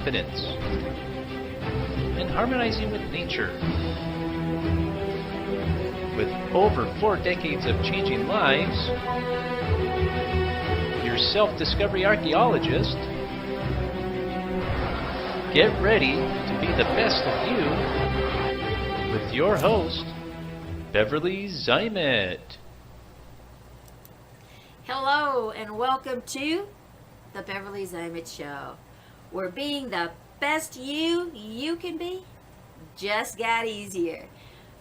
confidence, and harmonizing with nature. With over 4 decades of changing lives, your self-discovery archaeologist, get ready to be the best of you with your host, Beverly Zeimet. Hello and welcome to the Beverly Zeimet Show, where being the best you can be just got easier.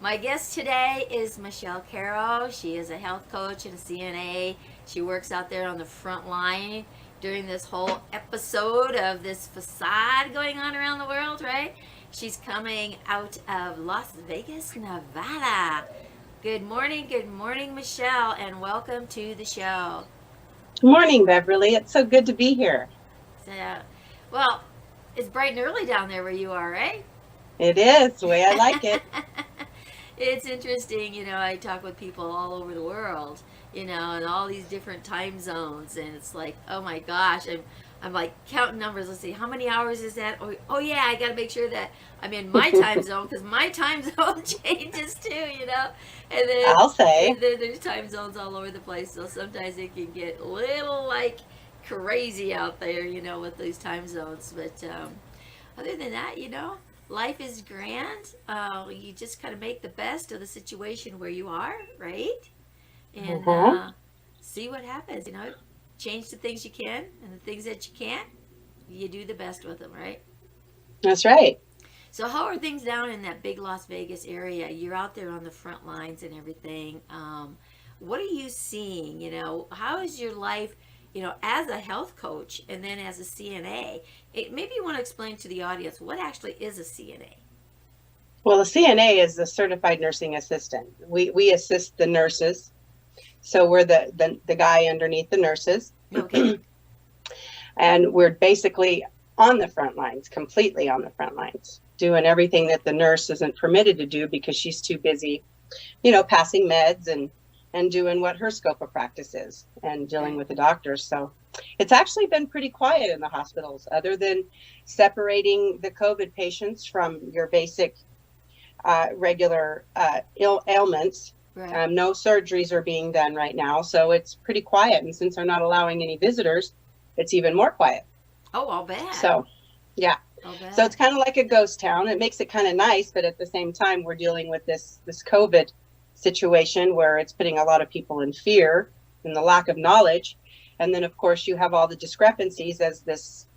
My guest today is Michelle Caro. She is a health coach and a CNA. She works out there on the front line during this whole episode of this facade going on around the world, right? She's coming out of Las Vegas, Nevada. Good morning, Michelle, and welcome to the show. Good morning, Beverly. It's so good to be here. So, well, it's bright and early down there where you are, right? It is the way I like it. It's interesting, I talk with people all over the world, in all these different time zones, and it's like, oh my gosh, I'm like counting numbers. Let's see, how many hours is that? Oh yeah, I got to make sure that I'm in my time zone, because my time zone changes too, And then I'll say there's time zones all over the place, so sometimes it can get a little like crazy out there, with these time zones. But other than that, life is grand. You just kind of make the best of the situation where you are, right? And see what happens. Change the things you can, and the things that you can't, you do the best with them, right? That's right. So how are things down in that big Las Vegas area? You're out there on the front lines and everything. What are you seeing? How is your life, as a health coach and then as a CNA? Maybe you want to explain to the audience what actually is a CNA. Well, a CNA is the certified nursing assistant. We assist the nurses. So we're the guy underneath the nurses. Okay. And we're basically on the front lines, completely on the front lines, doing everything that the nurse isn't permitted to do because she's too busy, passing meds and doing what her scope of practice is and dealing with the doctors. So it's actually been pretty quiet in the hospitals, other than separating the COVID patients from your basic regular ailments. Right. No surgeries are being done right now, so it's pretty quiet. And since they're not allowing any visitors, it's even more quiet. Oh, I'll bet. So, yeah. So it's kind of like a ghost town. It makes it kind of nice, but at the same time, we're dealing with this COVID situation where it's putting a lot of people in fear and the lack of knowledge. And then, of course, you have all the discrepancies as this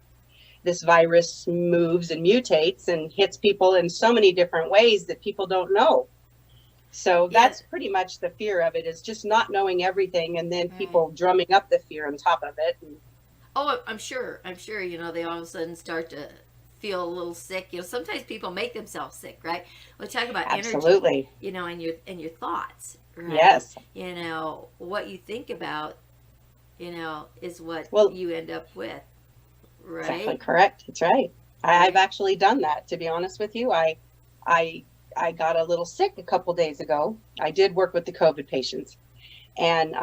virus moves and mutates and hits people in so many different ways that people don't know. So that's pretty much the fear of it, is just not knowing everything, and then people drumming up the fear on top of it. Oh, I'm sure, they all of a sudden start to feel a little sick. Sometimes people make themselves sick, right? We talk about Absolutely. energy, and your thoughts, right? Yes. What you think about, is what you end up with, right? Exactly correct. That's right. I've actually done that, to be honest with you. I got a little sick a couple days ago. I did work with the COVID patients, and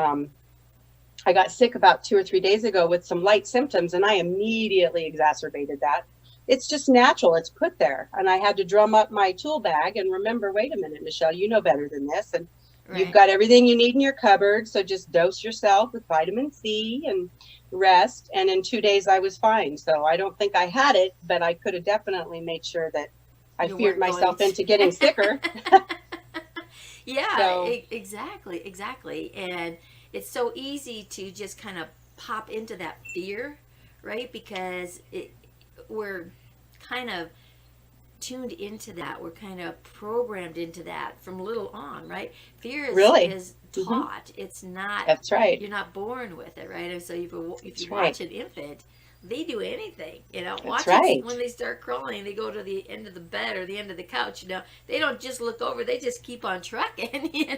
I got sick about 2 or 3 days ago with some light symptoms, and I immediately exacerbated that. It's just natural. It's put there. And I had to drum up my tool bag and remember, wait a minute, Michelle, you know better than this. And you've got everything you need in your cupboard. So just dose yourself with vitamin C and rest. And in 2 days, I was fine. So I don't think I had it, but I could have definitely made sure that I feared myself into getting sicker. Yeah, So, exactly. And it's so easy to just kind of pop into that fear, right? Because we're kind of tuned into that. We're kind of programmed into that from little on, right? Fear is taught. It's not. That's right. You're not born with it, right? And so if you right. watch an infant, they do anything, watch right. it when they start crawling, they go to the end of the bed or the end of the couch, they don't just look over, they just keep on trucking,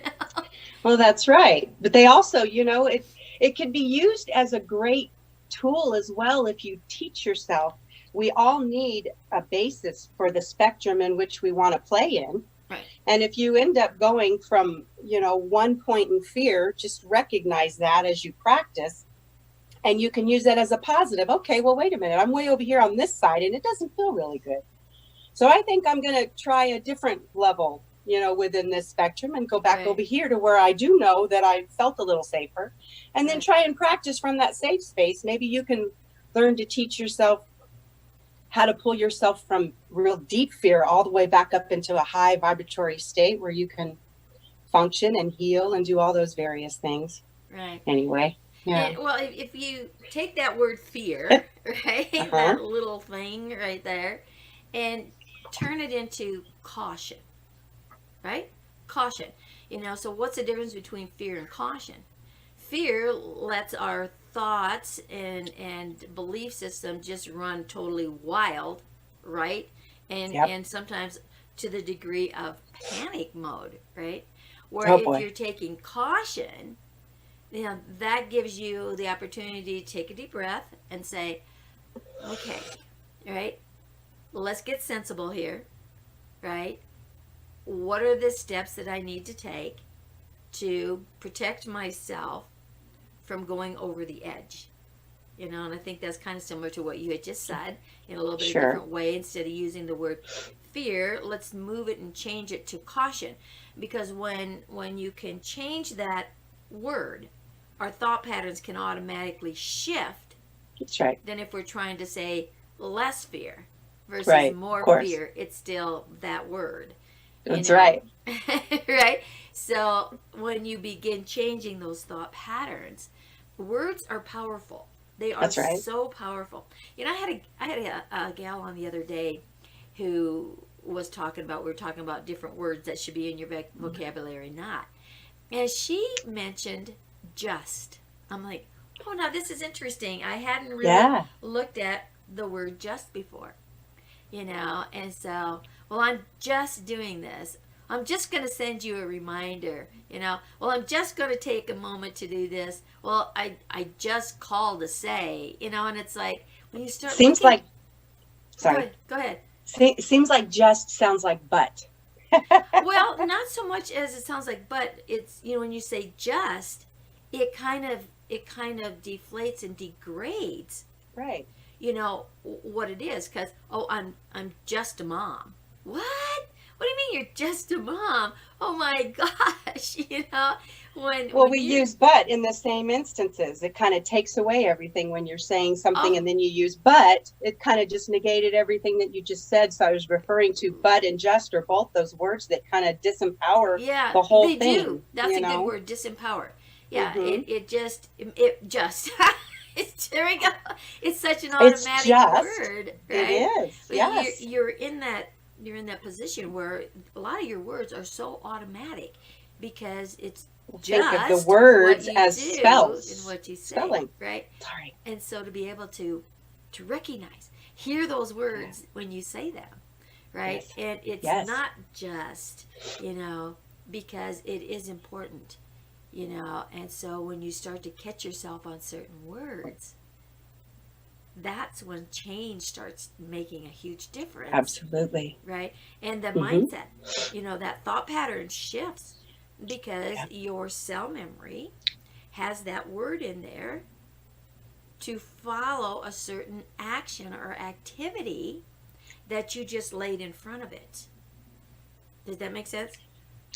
Well, that's right. But they also, it could be used as a great tool as well if you teach yourself. We all need a basis for the spectrum in which we want to play in. Right. And if you end up going from, one point in fear, just recognize that as you practice. And you can use that as a positive. Okay, well, wait a minute. I'm way over here on this side and it doesn't feel really good. So I think I'm going to try a different level, within this spectrum and go back over here to where I do know that I felt a little safer, and then try and practice from that safe space. Maybe you can learn to teach yourself how to pull yourself from real deep fear all the way back up into a high vibratory state where you can function and heal and do all those various things. Right. Anyway. Yeah. And, well, if you take that word fear, right, that little thing right there, and turn it into caution, right? Caution. So what's the difference between fear and caution? Fear lets our thoughts and belief system just run totally wild, right? And sometimes to the degree of panic mode, right? Where if you're taking caution, that gives you the opportunity to take a deep breath and say, okay, right, let's get sensible here, right? What are the steps that I need to take to protect myself from going over the edge? And I think that's kind of similar to what you had just said in a little bit of a different way. Instead of using the word fear, let's move it and change it to caution. Because when you can change that word, our thought patterns can automatically shift. That's right. Than if we're trying to say less fear versus more fear. It's still that word. That's right. Right? So when you begin changing those thought patterns, words are powerful. They are so powerful. I had a gal on the other day who was talking about, we were talking about different words that should be in your vocabulary, not. And she mentioned just. I'm like, oh, now this is interesting. I hadn't really looked at the word just before, and so, well, I'm just doing this. I'm just going to send you a reminder, well, I'm just going to take a moment to do this. Well, I just called to say, and it's like, when you start Seems looking, like, sorry. Go ahead. Seems like just sounds like but. Well, not so much as it sounds like but. It's, when you say just, it kind of deflates and degrades. Right. What it is, because I'm just a mom. What? What do you mean you're just a mom? Oh my gosh, when we use but in the same instances. It kind of takes away everything when you're saying something and then you use but. It kind of just negated everything that you just said. So I was referring to but and just are both those words that kind of disempower the whole thing. They do. That's a good word, disempower. Yeah, it just there we go. It's such an automatic word, right? It is. But yes. You're in that position where a lot of your words are so automatic because it's just think of the words what you as do spells. and what you say, Spelling. right? Sorry. And so to be able to recognize, hear those words when you say them, right? Yes. And it's not just, because it is important. And so when you start to catch yourself on certain words, that's when change starts making a huge difference. Absolutely. Right? And the mindset, that thought pattern shifts because your cell memory has that word in there to follow a certain action or activity that you just laid in front of it. Does that make sense?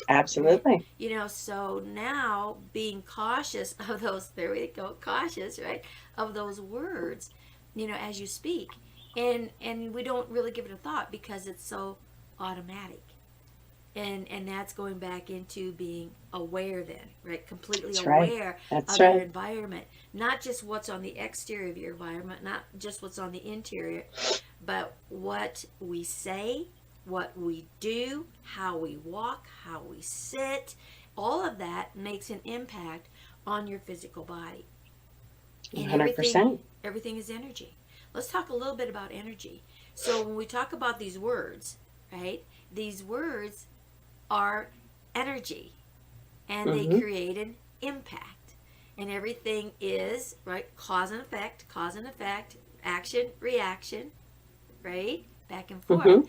Absolutely. So now being cautious of those, there we go, cautious, right, of those words, as you speak. And we don't really give it a thought because it's so automatic. And that's going back into being aware then, right? Completely aware of your environment. Not just what's on the exterior of your environment, not just what's on the interior, but what we say, what we do, how we walk, how we sit, all of that makes an impact on your physical body. And 100%. Everything is energy. Let's talk a little bit about energy. So when we talk about these words, right, these words are energy and they create an impact. And everything is, right, cause and effect, action, reaction, right? Back and forth.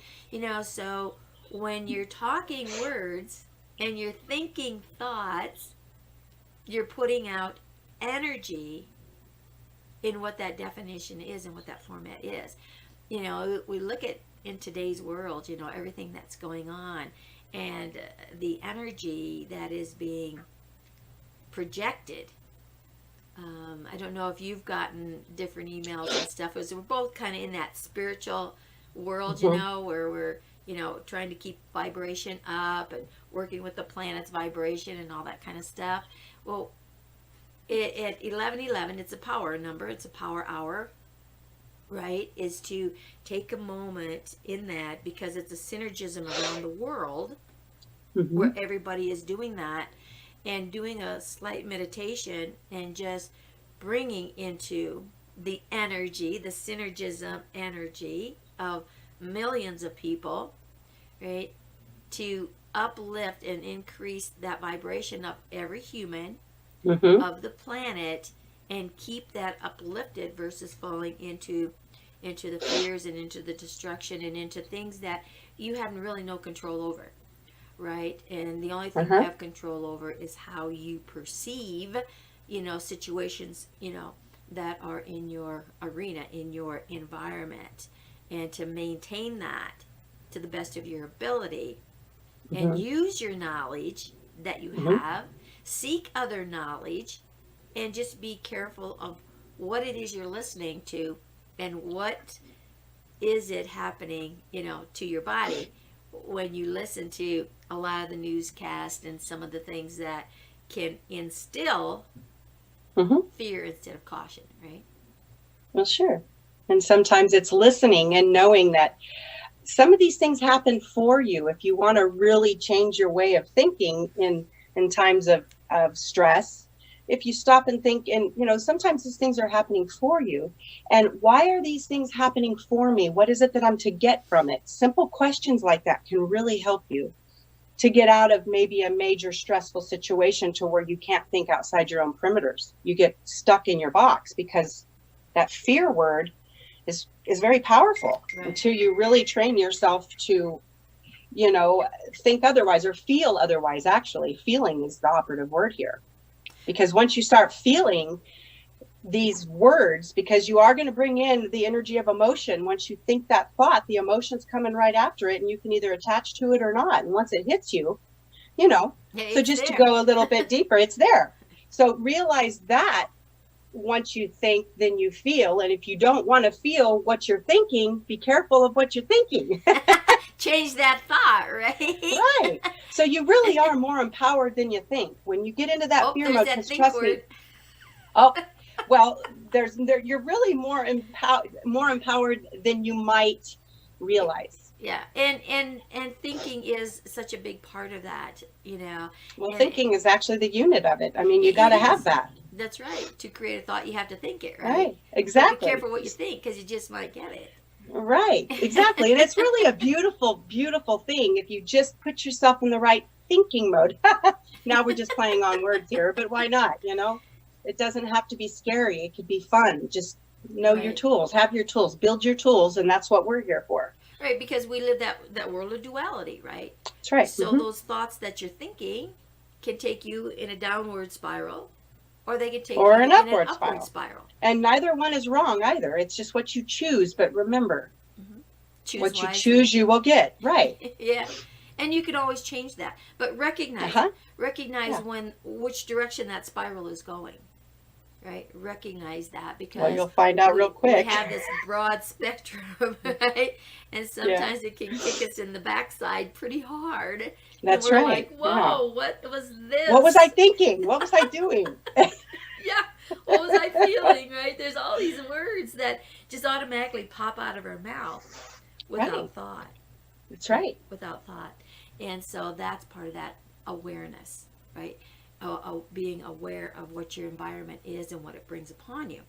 So when you're talking words and you're thinking thoughts, you're putting out energy in what that definition is and what that format is. You know, we look at in today's world, you know, everything that's going on and the energy that is being projected. I don't know if you've gotten different emails and stuff, because we're both kind of in that spiritual world, you Mhm. know, where we're, you know, trying to keep vibration up and working with the planet's vibration and all that kind of stuff. Well, at 11:11, it's a power number, it's a power hour, right? Is to take a moment in that, because it's a synergism around the world where Mhm. everybody is doing that, and doing a slight meditation and just bringing into the energy, the synergism energy of millions of people, right? To uplift and increase that vibration of every human, Mhm. of the planet, and keep that uplifted versus falling into the fears and into the destruction and into things that you have really no control over, right? And the only thing you Uh-huh. have control over is how you perceive, you know, situations, you know, that are in your arena, in your environment, and to maintain that to the best of your ability, and Mhm. use your knowledge that you Mhm. have, seek other knowledge, and just be careful of what it is you're listening to, and what is it happening, you know, to your body when you listen to a lot of the newscast and some of the things that can instill Mhm. fear instead of caution, right? Well, sure. And sometimes it's listening and knowing that some of these things happen for you if you want to really change your way of thinking in times of stress. If you stop and think, and sometimes these things are happening for you, and why are these things happening for me? What is it that I'm to get from it? Simple questions like that can really help you to get out of maybe a major stressful situation to where you can't think outside your own perimeters. You get stuck in your box because that fear word is very powerful Right. until you really train yourself to, you know, think otherwise or feel otherwise. Actually, feeling is the operative word here. Because once you start feeling these words, because you are going to bring in the energy of emotion. Once you think that thought, the emotion's coming right after it, and you can either attach to it or not. And once it hits you, you know, Yeah, so it's just to there. go a little bit deeper, it's there. So realize that once you think, then you feel. And if you don't want to feel what you're thinking, be careful of what you're thinking. Change that thought, right? Right. So you really are more empowered than you think when you get into that Oh, fear there's mode. that Because think trust me, word. oh, well, you're really more empowered than you might realize. Yeah, and thinking is such a big part of that, you know. Well, And thinking is actually the unit of it. I mean, you got it to have is. that. That's right. To create a thought, you have to think it, right? Right. But be Exactly. careful what you think, because you just might get Right. it. Exactly. And it's really a beautiful, beautiful thing if you just put yourself in the right thinking mode. Now we're just playing on words here, but why not? It doesn't have to be scary. It could be fun. Just know your Right. tools, have your tools, build your tools, and that's what we're here for. Right, because we live that world of duality, right? That's right. So those thoughts that you're thinking can take you in a downward spiral, or they can take Or you an in an upward upward spiral. spiral. And neither one is wrong either. It's just what you choose. But remember, Hmm. Choose what you wisely. choose, you will get. Right. Yeah, and you can always change that, but Uh recognize huh. it. Recognize Yeah. when which direction that spiral is going. Right, recognize that, Well, because you'll find out real we quick. have this broad spectrum, right? And Yeah. sometimes it can kick us in the backside pretty hard, and That's we're right. like, Yeah. whoa, what was What was I this? thinking? What was I doing? Yeah, what was I feeling, right? There's all these words that just automatically pop out of our mouth Right. without thought, That's right? right. Without thought. And so that's part of that awareness, right? Being aware of what your environment is and what it brings upon you.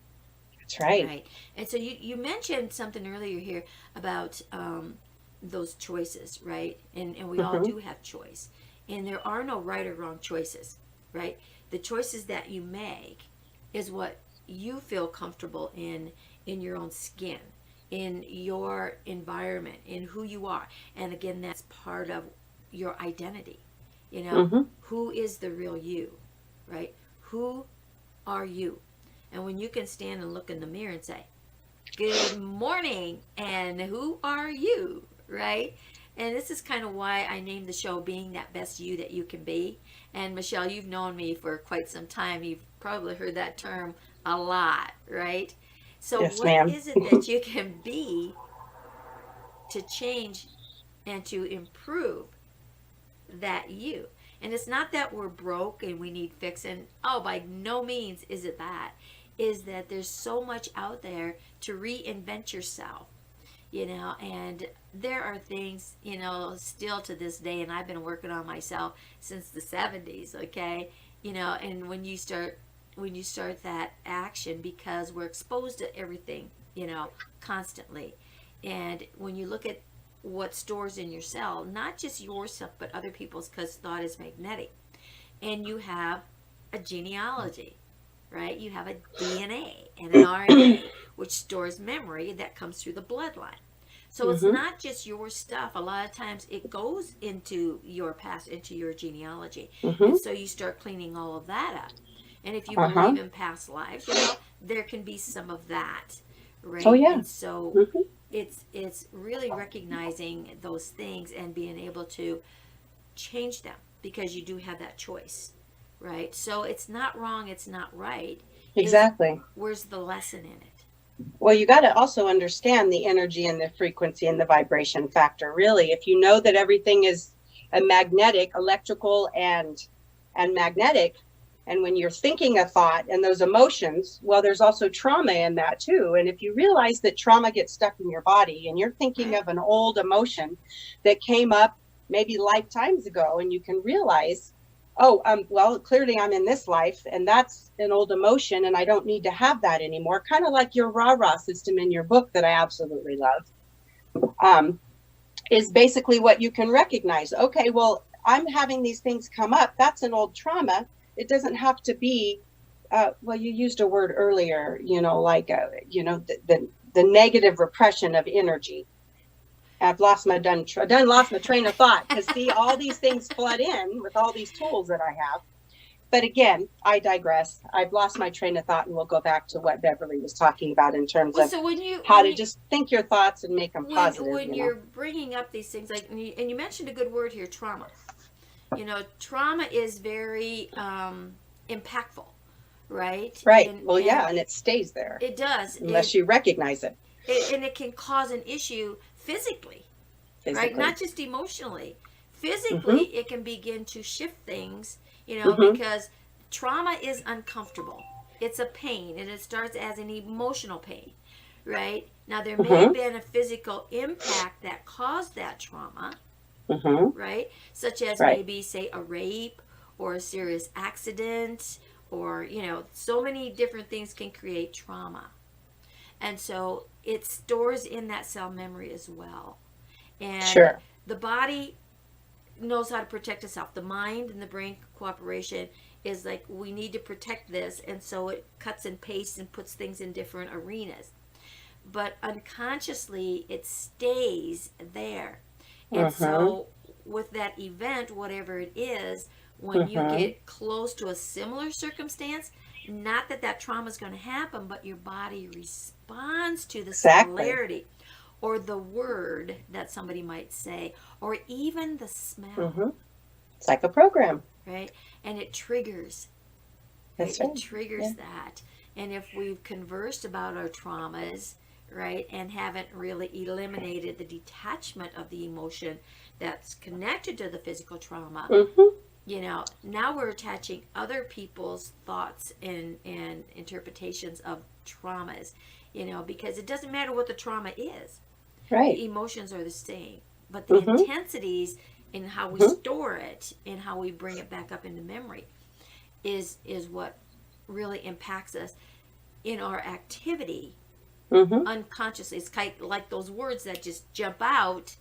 That's right. Right. And so you mentioned something earlier here about those choices, right? And we all Mm-hmm. do have choice. And there are no right or wrong choices, right? The choices that you make is what you feel comfortable in your own skin, in your environment, in who you are. And again, that's part of your identity. You know, Mm-hmm. who is the real you, right? Who are you? And when you can stand and look in the mirror and say, good morning, and who are you, right? And this is kind of why I named the show Being That Best You That You Can Be. And Michelle, you've known me for quite some time. You've probably heard that term a lot, right? So Yes, what ma'am. is it that you can be to change and to improve that you? And it's not that we're broke and we need fixing. Oh, by no means is it that. Is that there's so much out there to reinvent yourself, and there are things, still to this day, and I've been working on myself since the 70s, okay? And when you start that action, because we're exposed to everything, constantly. And when you look at what stores in your cell, not just your stuff, but other people's, because thought is magnetic. And you have a genealogy, right? You have a DNA and an RNA, which stores memory that comes through the bloodline. So it's Mm-hmm. not just your stuff. A lot of times it goes into your past, into your genealogy. Mm-hmm. And so you start cleaning all of that up. And if you Uh-huh. believe in past lives, there can be some of that, Oh, right? yeah. And so Mm-hmm. it's really recognizing those things and being able to change them, because you do have that choice, right? So it's not wrong, it's not right. Is Exactly. Where's the lesson in it? Well, you got to also understand the energy and the frequency and the vibration factor. Really, if you know that everything is a magnetic, electrical, and magnetic, and when you're thinking a thought and those emotions, well, there's also trauma in that too. And if you realize that trauma gets stuck in your body, and you're thinking Right. of an old emotion that came up maybe lifetimes ago, and you can realize, oh, well, clearly I'm in this life, and that's an old emotion, and I don't need to have that anymore. Kind of like your rah-rah system in your book that I absolutely love, is basically what you can recognize. Okay, well, I'm having these things come up. That's an old trauma. It doesn't have to be, well, you used a word earlier, the negative repression of energy. I've lost my lost my train of thought, because see, all these things flood in with all these tools that I have. But again, I digress. I've lost my train of thought, and we'll go back to what Beverly was talking about in terms Well, of so how to just think your thoughts and make them when positive. when you're bringing up these things, like, and you mentioned a good word here, trauma. Trauma is very impactful, right? Right. And, Well, yeah, and it stays there it does, unless you recognize it and it can cause an issue physically, right? physically. Not just emotionally. Physically, Mm-hmm. it can begin to shift things, Mm-hmm. because trauma is uncomfortable. It's a pain, and it starts as an emotional pain, right? Now, there may have Mm-hmm. been a physical impact that caused that trauma, Mm-hmm. right? Such as Right. maybe, say, a rape or a serious accident, or, so many different things can create trauma. And so it stores in that cell memory as well. And Sure. the body knows how to protect itself. The mind and the brain cooperation is like, we need to protect this, and so it cuts and pastes and puts things in different arenas. But unconsciously, it stays there. And Mm-hmm. so, with that event, whatever it is, when you Mm-hmm. get close to a similar circumstance, not that that trauma is going to happen, but your body responds to the Exactly. similarity, or the word that somebody might say, or even the smell, Mm-hmm. It's like a program. right? And it triggers, right? That's It right. triggers Yeah. that. And if we've conversed about our traumas, right, and haven't really eliminated the detachment of the emotion that's connected to the physical trauma, Mm-hmm. now we're attaching other people's thoughts and interpretations of traumas, because it doesn't matter what the trauma is. Right. The emotions are the same, but the Mm-hmm. intensities in how we Mm-hmm. store it and how we bring it back up into memory is what really impacts us in our activity Mm-hmm. unconsciously. It's kind of like those words that just jump out,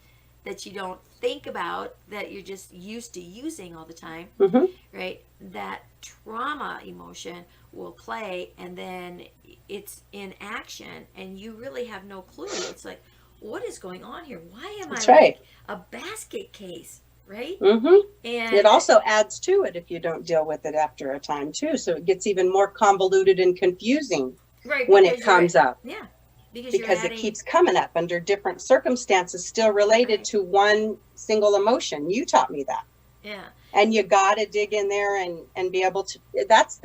that you don't think about, that you're just used to using all the time, Mm-hmm. right? That trauma emotion will play, and then it's in action, and you really have no clue. It's like, what is going on here? Why am I That's right. like a basket case? right? Mm-hmm. It And also adds to it if you don't deal with it after a time too. So it gets even more convoluted and confusing right, when it because comes up, yeah, because you're because it adding, keeps coming up under different circumstances, still related right, to one single emotion. You taught me that. yeah, And you got to dig in there and be able to, that's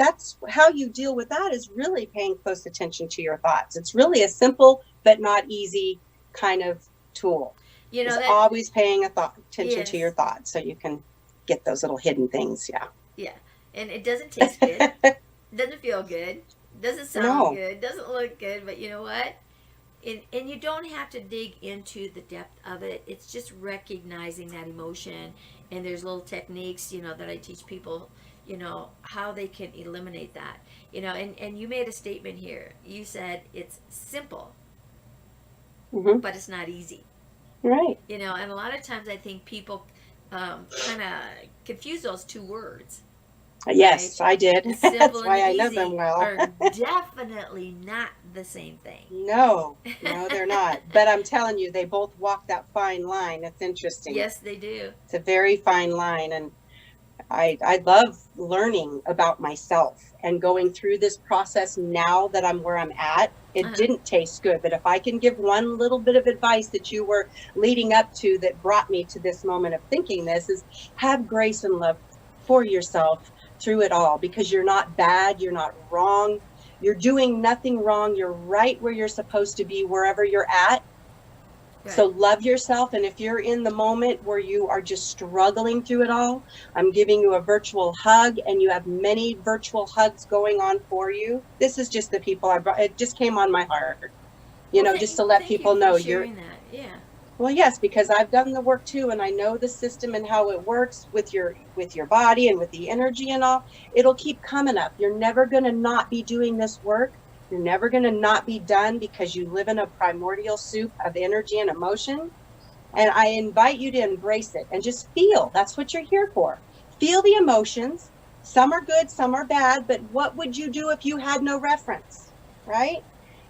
how you deal with that, is really paying close attention to your thoughts. It's really a simple but not easy kind of tool, you know is that, always paying attention to your yes, thoughts so you can get those little hidden things. Yeah. yeah, and it doesn't taste good, doesn't feel good, doesn't sound No. good, doesn't look good, but you know what? And you don't have to dig into the depth of it. It's just recognizing that emotion. And there's little techniques, that I teach people, how they can eliminate that. And you made a statement here. You said it's simple, Hmm. but it's not easy. Right. And a lot of times I think people kind of confuse those two words, right? Yes, I did. Simple That's and why I know them easy well. are definitely not the same thing. No, no, they're not. But I'm telling you, they both walk that fine line. It's interesting. Yes, they do. It's a very fine line. And I love learning about myself and going through this process now that I'm where I'm at. It Uh-huh. didn't taste good, but if I can give one little bit of advice that you were leading up to that brought me to this moment of thinking this, is have grace and love for yourself through it all, because you're not bad, you're not wrong, you're doing nothing wrong, you're right where you're supposed to be, wherever you're at. So Right. love yourself. And if you're in the moment where you are just struggling through it all, I'm giving you a virtual hug, and you have many virtual hugs going on for you. This is just the people I brought. It just came on my heart, Well, just to let thank you people for know you're, sharing that. Yeah. well, yes, because I've done the work too, and I know the system and how it works with your body and with the energy and all. It'll keep coming up. You're never going to not be doing this work. You're never going to not be done, because you live in a primordial soup of energy and emotion. And I invite you to embrace it and just feel. That's what you're here for. Feel the emotions. Some are good, some are bad, but what would you do if you had no reference, right?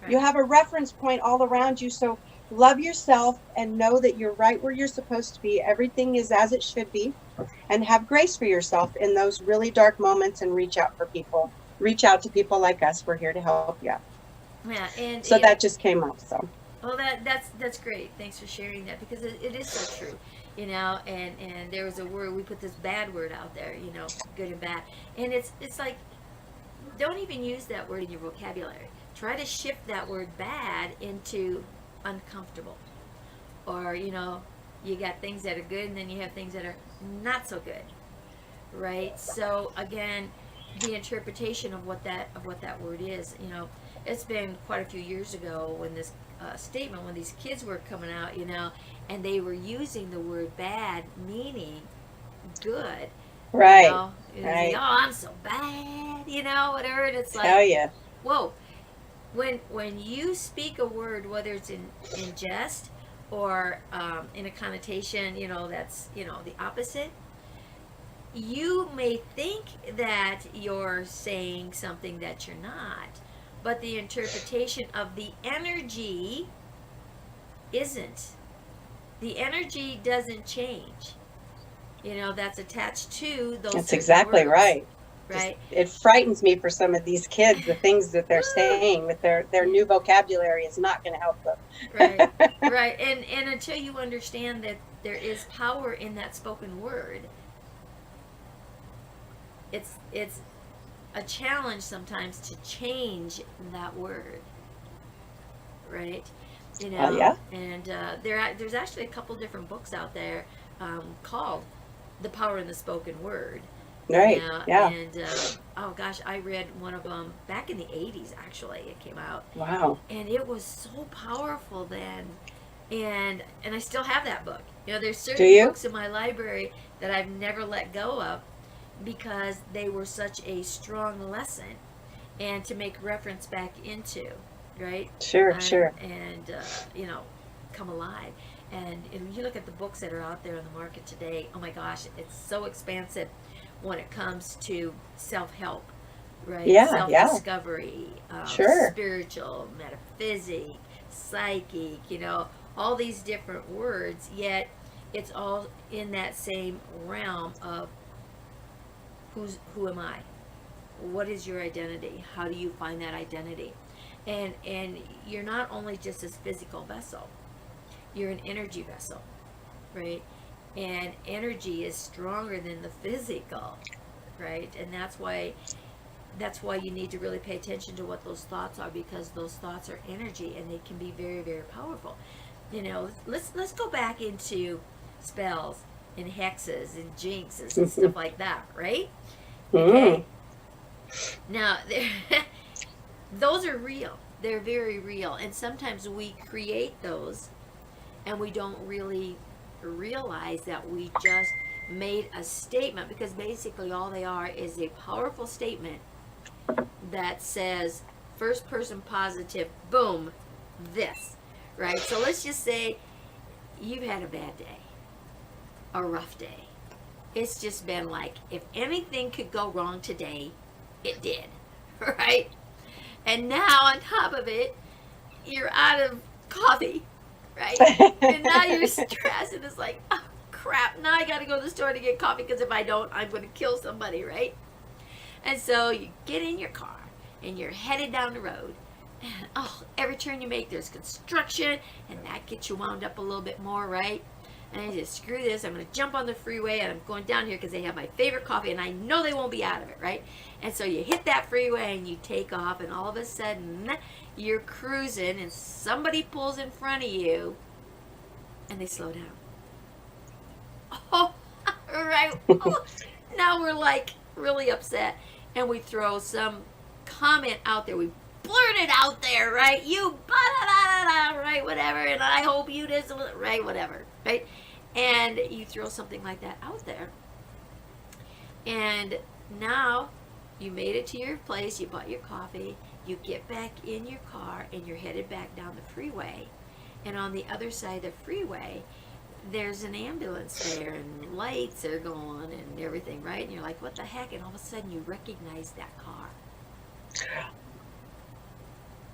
You Right. have a reference point all around you. So love yourself and know that you're right where you're supposed to be. Everything is as it should be. And have grace for yourself in those really dark moments, and reach out for people. Reach out to people like us. We're here to help you. Yeah. And So that just came up. So, well, that's great. Thanks for sharing that, because it is so true. And there was a word, we put this bad word out there. Good and bad. And it's like, don't even use that word in your vocabulary. Try to shift that word bad into uncomfortable. Or you got things that are good, and then you have things that are not so good, right? So again, the interpretation of what that word is. It's been quite a few years ago when this statement, when these kids were coming out, and they were using the word bad meaning good. you right, know they say, right. oh, I'm so bad, whatever. And it's like, Tell you. whoa. When you speak a word, whether it's in jest or in a connotation, that's the opposite, you may think that you're saying something that you're not, but the interpretation of the energy isn't. The energy doesn't change. That's attached to those That's certain exactly words, right. Just, right? it frightens me for some of these kids. The things that they're Woo! saying with their Yeah. new vocabulary is not going to help Right, them. right. And until you understand that there is power in that spoken word, it's a challenge sometimes to change that word, right? Yeah. And there's actually a couple different books out there called "The Power in the Spoken Word." Right. Yeah. And oh gosh, I read one of them back in the '80s. Actually, it came out, Wow. and it was so powerful then. And I still have that book. There's Do certain you? books in my library that I've never let go of, because they were such a strong lesson, and to make reference back into, right? Sure. And Sure. come alive. And you look at the books that are out there in the market today. Oh my gosh, it's so expansive when it comes to self-help, right? Yeah. Yeah. Self-discovery, Sure. spiritual, metaphysic, psychic, all these different words. Yet it's all in that same realm of who am I? What is your identity? How do you find that identity? And you're not only just this physical vessel, you're an energy vessel, right? And energy is stronger than the physical, right? And that's why you need to really pay attention to what those thoughts are, because those thoughts are energy and they can be very, very powerful. You know, let's go back into spells and hexes and jinxes and stuff like that, right? Okay. Now, those are real. They're very real. And sometimes we create those and we don't really realize that we just made a statement, because basically all they are is a powerful statement that says first person positive, boom, this, right? So let's just say you've had a bad day, a rough day. It's just been like, if anything could go wrong today, it did, right? And now on top of it, you're out of coffee, right? And now you're stressed and it's like, oh crap, now I gotta go to the store to get coffee, because if I don't, I'm gonna kill somebody, right? And so you get in your car and you're headed down the road. And, oh, every turn you make, there's construction, and that gets you wound up a little bit more, right? And I just, screw this, I'm going to jump on the freeway, and I'm going down here because they have my favorite coffee, and I know they won't be out of it, right? And so you hit that freeway, and you take off, and all of a sudden, you're cruising, and somebody pulls in front of you, and they slow down. Oh, right. Oh, now we're like really upset, and we throw some comment out there. We blurt it out there, right? You, right, whatever, and I hope you just, right, whatever, right? And you throw something like that out there. And now you made it to your place, you bought your coffee, you get back in your car, and you're headed back down the freeway. And on the other side of the freeway, there's an ambulance there, and lights are going and everything, right? And you're like, what the heck? And all of a sudden you recognize that car.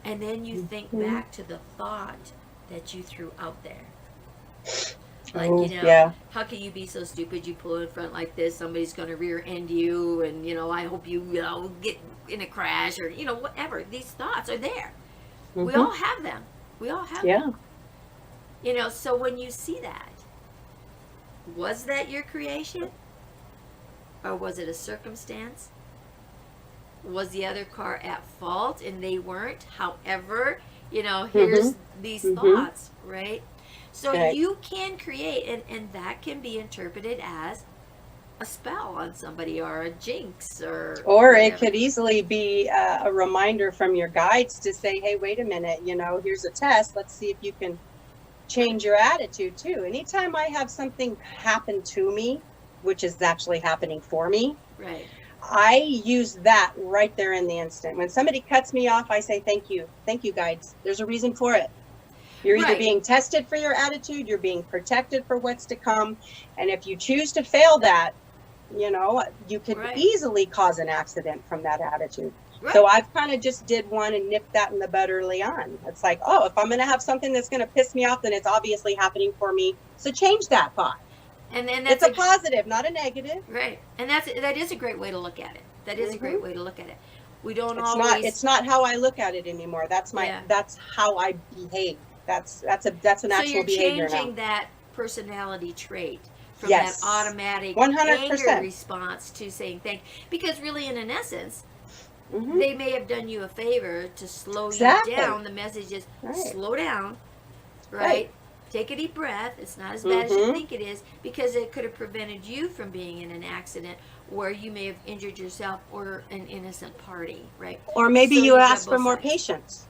And then you think back to the thought that you threw out there. Like, you know, how can you be so stupid? You pull in front like this, somebody's going to rear end you, and, you know, I hope you, get in a crash, or, whatever. These thoughts are there. We all have them. We all have them. So when you see that, was that your creation? Or was it a circumstance? Was the other car at fault and they weren't? However, here's these thoughts, right? So you can create, and that can be interpreted as a spell on somebody, or a jinx, or whatever. It could easily be a reminder from your guides to say, hey, wait a minute, here's a test. Let's see if you can change your attitude too. Anytime I have something happen to me, which is actually happening for me, right, I use that right there in the instant. When somebody cuts me off, I say, thank you, guides. There's a reason for it. You're either being tested for your attitude, you're being protected for what's to come. And if you choose to fail that, you could easily cause an accident from that attitude. Right. So I've kind of just did one and nipped that in the bud early on. It's like, oh, if I'm going to have something that's going to piss me off, then it's obviously happening for me. So change that thought. And that's it's a positive, not a negative. Right. And that is a great way to look at it. That is a great way to look at it. We don't it's not how I look at it anymore. That's how I behave. That's an actual behavior now. So you're changing that personality trait from that automatic 100%. anger response to saying thank you. Because really, in essence, they may have done you a favor to slow you down. The message is slow down, right? Take a deep breath. It's not as bad as you think it is, because it could have prevented you from being in an accident where you may have injured yourself or an innocent party, right? Or maybe you ask for more patience.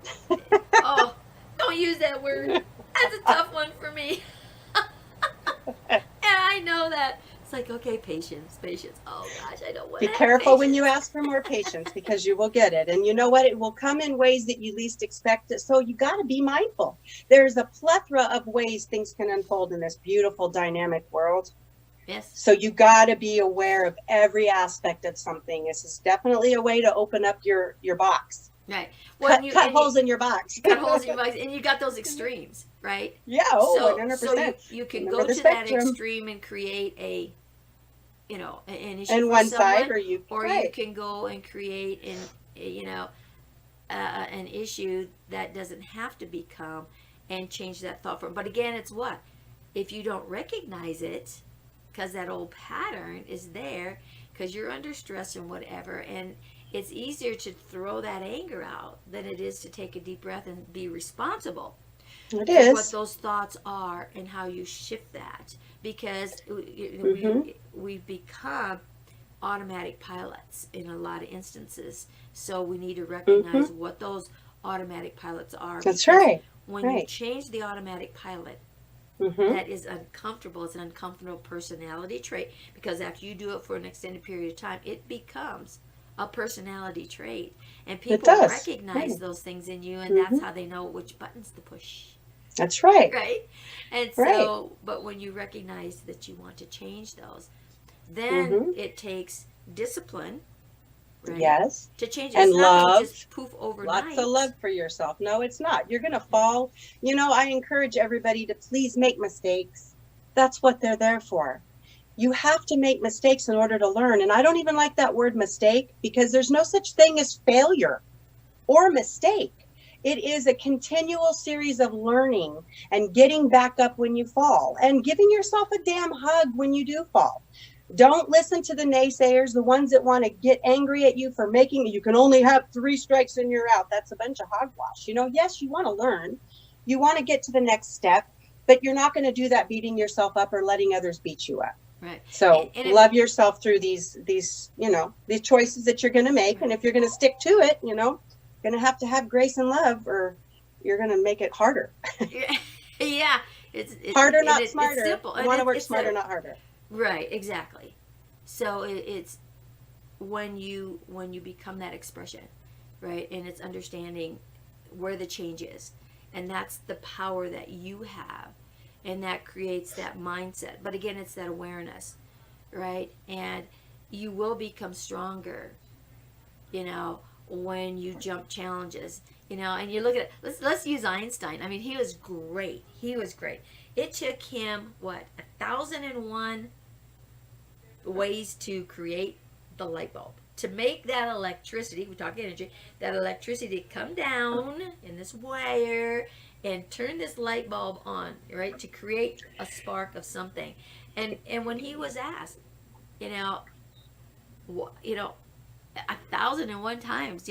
Oh, don't use that word. That's a tough one for me. And I know that. It's like, okay, patience. Oh gosh, I don't want to. Be careful when you ask for more patience, because you will get it. And you know what? It will come in ways that you least expect it. So you got to be mindful. There's a plethora of ways things can unfold in this beautiful, dynamic world. Yes. So you got to be aware of every aspect of something. This is definitely a way to open up your box. Right. Well, cut holes in your box. cut holes in your box, and you got those extremes, right? Yeah, So 100%. you can Remember go the to that spectrum. extreme and create an issue And for one someone, side, or you you can go and create an issue that doesn't have to become, and change that thought form. But again, it's what? If you don't recognize it, because that old pattern is there, because you're under stress and whatever, and it's easier to throw that anger out than it is to take a deep breath and be responsible It for what is. those thoughts are and how you shift that. Because we've become automatic pilots in a lot of instances. So we need to recognize what those automatic pilots are. That's because right. when you change the automatic pilot, that is uncomfortable. It's an uncomfortable personality trait, because after you do it for an extended period of time, it becomes a personality trait. And people recognize those things in you, and that's how they know which buttons to push. That's right. Right? And so, but when you recognize that you want to change those, then it takes discipline, right? Yes. To change it. And it's not love. to just poof overnight. Lots of love for yourself. No, it's not. You're going to fall. I encourage everybody to please make mistakes. That's what they're there for. You have to make mistakes in order to learn. And I don't even like that word mistake, because there's no such thing as failure or mistake. It is a continual series of learning and getting back up when you fall, and giving yourself a damn hug when you do fall. Don't listen to the naysayers, the ones that want to get angry at you for making you can only have 3 strikes and you're out. That's a bunch of hogwash. Yes, you want to learn. You want to get to the next step, but you're not going to do that beating yourself up or letting others beat you up. Right. So love yourself through these choices that you're going to make. And if you're going to stick to it, you're going to have grace and love, or you're going to make it harder. Yeah. It's harder, not smarter. It's simple. You want to work smarter, not harder. Right, exactly. So it's when you become that expression, right? And it's understanding where the change is. And that's the power that you have. And that creates that mindset. But again, it's that awareness, right? And you will become stronger, when you jump challenges, and you look at it. Let's use Einstein. I mean, he was great. It took him, 1,001 ways to create the light bulb. To make that electricity, we talk energy, that electricity come down in this wire and turn this light bulb on, right? To create a spark of something. And when he was asked, 1,001 times,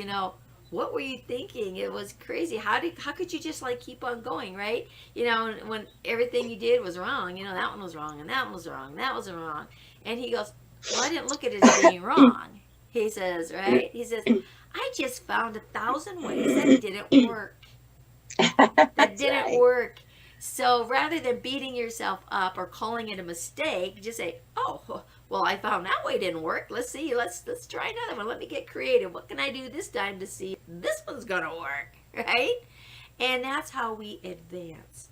what were you thinking? It was crazy. How could you just keep on going, right? When everything you did was wrong, that one was wrong, and that one was wrong, and that was wrong. And he goes, well, I didn't look at it as being wrong. He says, right? He says, I just found 1,000 ways that didn't work. That didn't work. So rather than beating yourself up or calling it a mistake, just say, oh, well, I found that way didn't work. Let's see. Let's try another one. Let me get creative. What can I do this time to see if this one's going to work, right? And that's how we advance.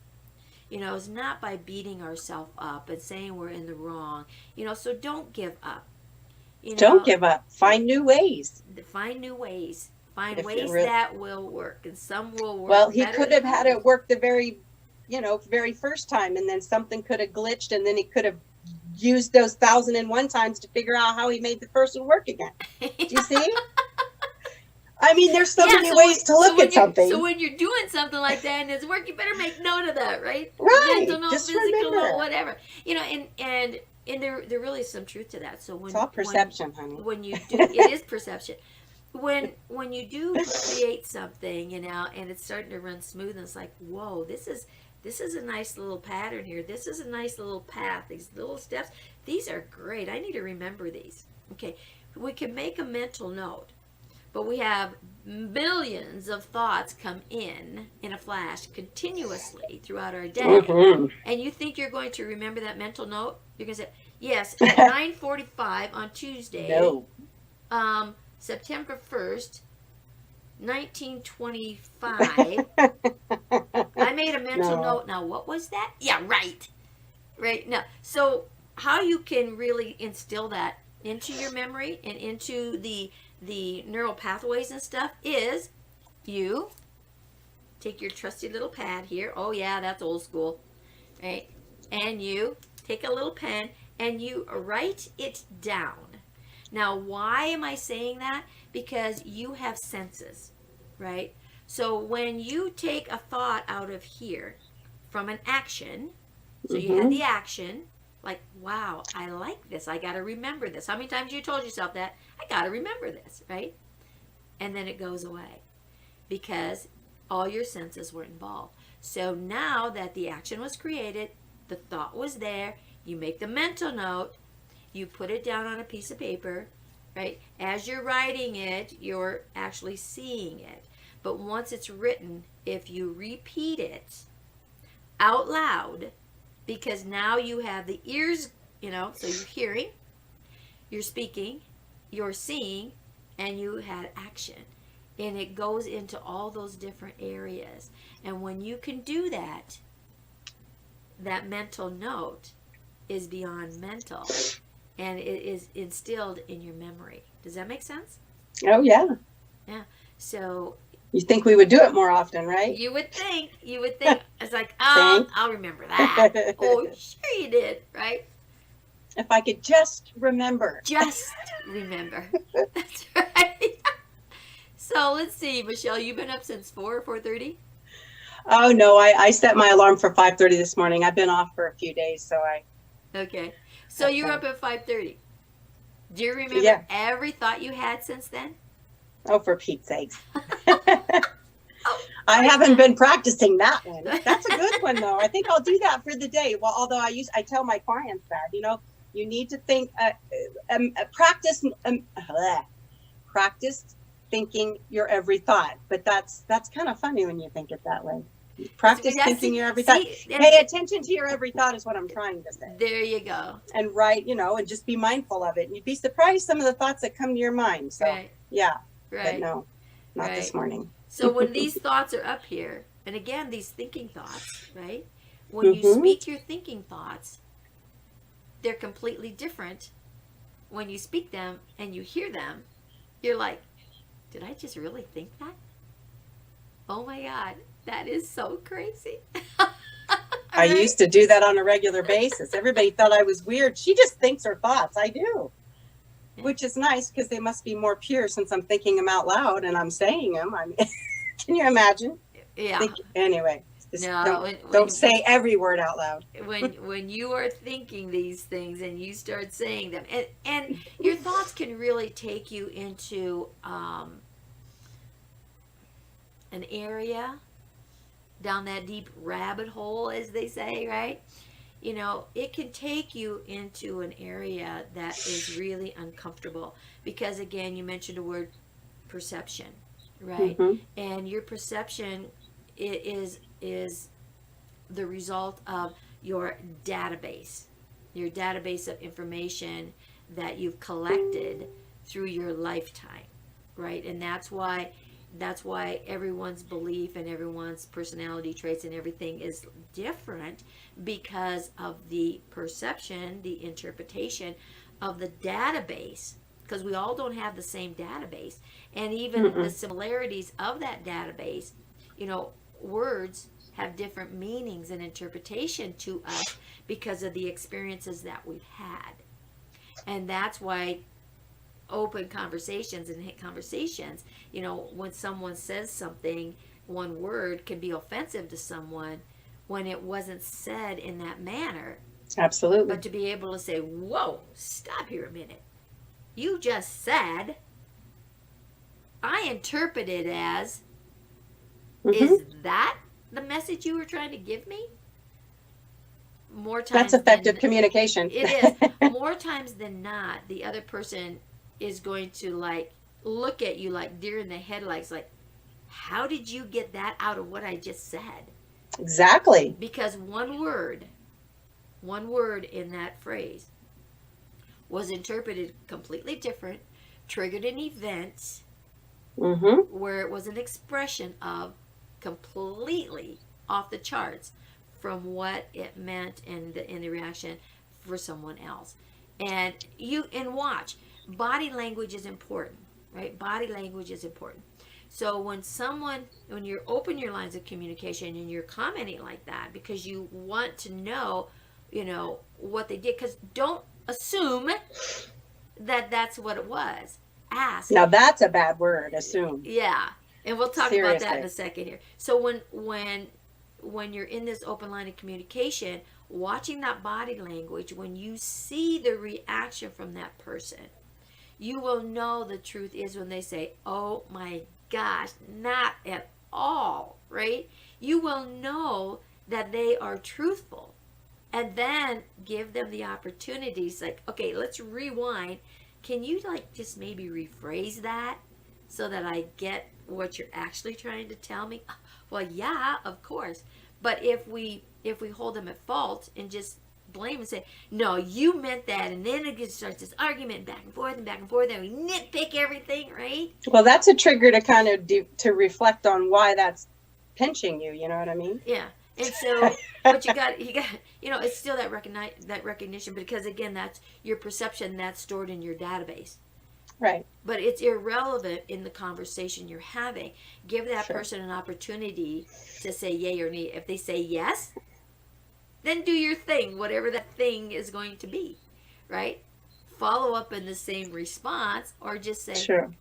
It's not by beating ourselves up and saying we're in the wrong. So don't give up. Don't give up. Find new ways. Find new ways. Find ways that will work, and some will work. Well, he could have had it work the very first time, and then something could have glitched, and then he could have used those 1,001 times to figure out how he made the first one work again. Do you see? I mean, there's so many ways to look at something. So when you're doing something like that and it's work, you better make note of that, right? Right. Mental note, Just physical remember. note, whatever. And there really is some truth to that. So when it's all perception, honey. When you do, it is perception. When you do create something, and it's starting to run smooth, and it's like, whoa, this is a nice little pattern here. This is a nice little path. These little steps, these are great. I need to remember these. Okay, we can make a mental note, but we have millions of thoughts come in a flash continuously throughout our day. And you think you're going to remember that mental note? You're going to say, yes, at 9:45 on Tuesday. No. September 1st, 1925. I made a mental note. Now, what was that? Yeah, right. Right. Now, so how you can really instill that into your memory and into the neural pathways and stuff is you take your trusty little pad here. Oh yeah, that's old school, right? And you take a little pen and you write it down. Now, why am I saying that? Because you have senses, right? So when you take a thought out of here from an action, so you had the action, like, wow, I like this. I got to remember this. How many times you told yourself that? I got to remember this, right? And then it goes away because all your senses were involved. So now that the action was created, the thought was there, you make the mental note, you put it down on a piece of paper, right? As you're writing it, you're actually seeing it. But once it's written, if you repeat it out loud, because now you have the ears, so you're hearing, you're speaking, you're seeing, and you had action. And it goes into all those different areas. And when you can do that, that mental note is beyond mental. And it is instilled in your memory. Does that make sense? Oh, yeah. Yeah. So you think we would do it more often, right? You would think. It's like, oh, I'll remember that. Oh, sure you did, right? If I could just remember. Just remember. That's right. So let's see, Michelle, you've been up since 4 or 4:30? Oh, no, I set my alarm for 5:30 this morning. I've been off for a few days, so Okay. So you're up at 5:30. Do you remember every thought you had since then? Oh, for Pete's sakes. I haven't been practicing that one. That's a good one, though. I think I'll do that for the day. Well, although I tell my clients that, you need to think, practice thinking your every thought. But that's kind of funny when you think it that way. Practice thinking your every thought. Pay attention to your every thought is what I'm trying to say. There you go. And write, and just be mindful of it. And you'd be surprised some of the thoughts that come to your mind. So, yeah. Right. But no, not this morning. So when these thoughts are up here, and again, these thinking thoughts, right? When you speak your thinking thoughts, they're completely different. When you speak them and you hear them, you're like, did I just really think that? Oh my God, that is so crazy. I used to do that on a regular basis. Everybody thought I was weird. She just thinks her thoughts. I do. Which is nice because they must be more pure since I'm thinking them out loud and I'm saying them. Can you imagine? Yeah. Anyway, don't say every word out loud. When you are thinking these things and you start saying them, and your thoughts can really take you into an area down that deep rabbit hole, as they say, right? It can take you into an area that is really uncomfortable because, again, you mentioned the word perception, right? And your perception is the result of your database of information that you've collected through your lifetime, right? And that's why everyone's belief and everyone's personality traits and everything is different, because of the perception, the interpretation of the database, because we all don't have the same database. And even the similarities of that database, words have different meanings and interpretation to us because of the experiences that we've had. And that's why open conversations and conversations, when someone says something, one word can be offensive to someone when it wasn't said in that manner. Absolutely. But to be able to say, whoa, stop here a minute. You just said, I interpret it as, is that the message you were trying to give me? More times that's effective communication. It is. More times than not, the other person is going to look at you like deer in the headlights, like, how did you get that out of what I just said? Exactly. Because one word in that phrase was interpreted completely different, triggered an event where it was an expression of completely off the charts from what it meant in the reaction for someone else. And watch, body language is important, right? Body language is important. So when you open your lines of communication and you're commenting like that because you want to know, what they did, because don't assume that that's what it was. Ask. Now that's a bad word, assume. Yeah, and we'll talk about that in Seriously. a second here. So when you're in this open line of communication, watching that body language, when you see the reaction from that person, you will know the truth is when they say, "Oh my gosh, not at all," right? You will know that they are truthful. And then give them the opportunities, like, okay, let's rewind. Can you like just maybe rephrase that so that I get what you're actually trying to tell me? Well, yeah, of course. But if we hold them at fault and just blame and say, no, you meant that, and then it starts this argument back and forth and back and forth, and we nitpick everything, right? Well, that's a trigger to kind of to reflect on why that's pinching you. You know what I mean? Yeah. And so, but you got, it's still that recognition, because again, that's your perception, that's stored in your database. Right. But it's irrelevant in the conversation you're having. Give that Sure. person an opportunity to say yay or nay. If they say yes, then do your thing, whatever that thing is going to be, right? Follow up in the same response, or just say, Sure.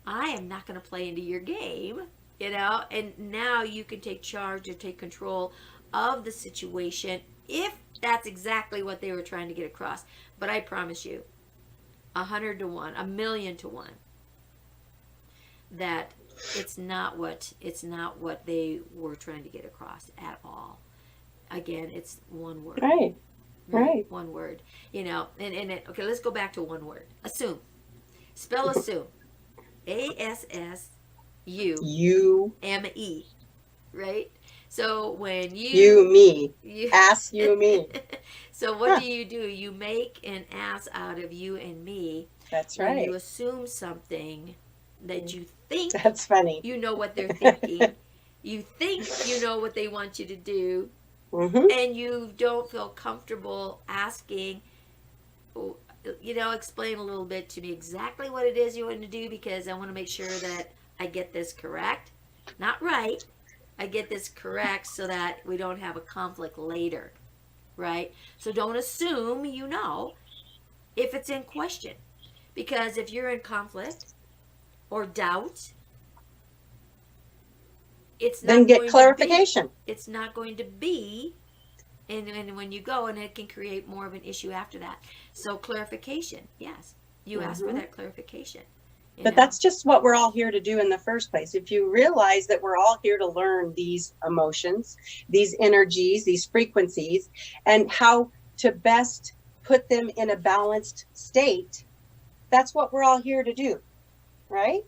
I am not going to play into your game, and now you can take charge or take control of the situation if that's exactly what they were trying to get across. But I promise you, 100 to 1, 1,000,000 to 1, that it's not what they were trying to get across at all. Again, it's one word. Right. Right. One word. Okay, let's go back to one word. Assume. Spell assume. ASSUME. Right? So when You, me. you Ask you, me. So what do? You make an ass out of you and me. That's When right. you assume something that you think That's funny. you know what they're thinking. You think you know what they want you to do, Mm-hmm. and you don't feel comfortable asking, explain a little bit to me exactly what it is you want to do, because I want to make sure that I get this correct. Not right. I get this correct so that we don't have a conflict later, right? So don't assume you know if it's in question. Because if you're in conflict or doubt, Then get clarification. It's not going to be, and when you go, and it can create more of an issue after that. So clarification, yes. You ask for that clarification. But that's just what we're all here to do in the first place. If you realize that we're all here to learn these emotions, these energies, these frequencies, and how to best put them in a balanced state, that's what we're all here to do, right?